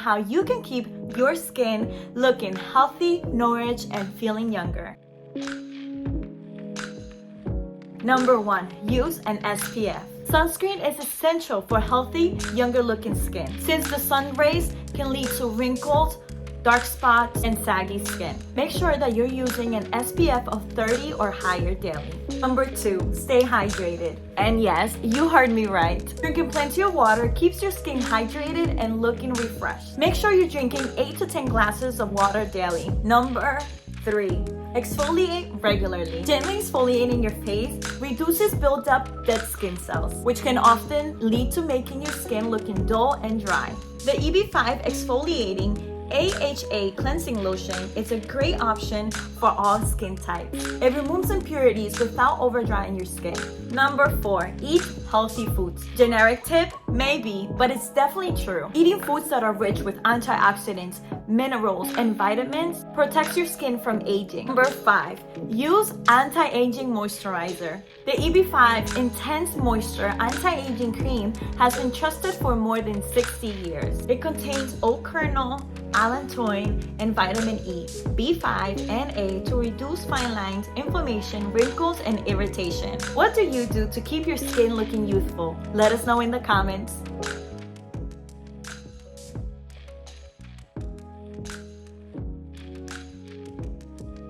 how you can keep your skin looking healthy, nourished, and feeling younger. Number 1, use an SPF. Sunscreen is essential for healthy, younger looking skin since the sun rays can lead to wrinkles, dark spots, and saggy skin. Make sure that you're using an SPF of 30 or higher daily. Number 2, stay hydrated. And yes, you heard me right. Drinking plenty of water keeps your skin hydrated and looking refreshed. Make sure you're drinking 8 to 10 glasses of water daily. Number 3, exfoliate regularly. Gently exfoliating your face reduces buildup dead skin cells, which can often lead to making your skin looking dull and dry. The EB5 exfoliating AHA cleansing lotion is a great option for all skin types. It removes impurities without over-drying your skin. Number 4, eat healthy foods. Generic tip? Maybe, but it's definitely true. Eating foods that are rich with antioxidants, minerals, and vitamins protects your skin from aging. Number 5, use anti-aging moisturizer. The EB5 Intense Moisture Anti-Aging Cream has been trusted for more than 60 years. It contains oat kernel, allantoin, and vitamin E, B5, and A to reduce fine lines, inflammation, wrinkles, and irritation. What do you do to keep your skin looking youthful? Let us know in the comments.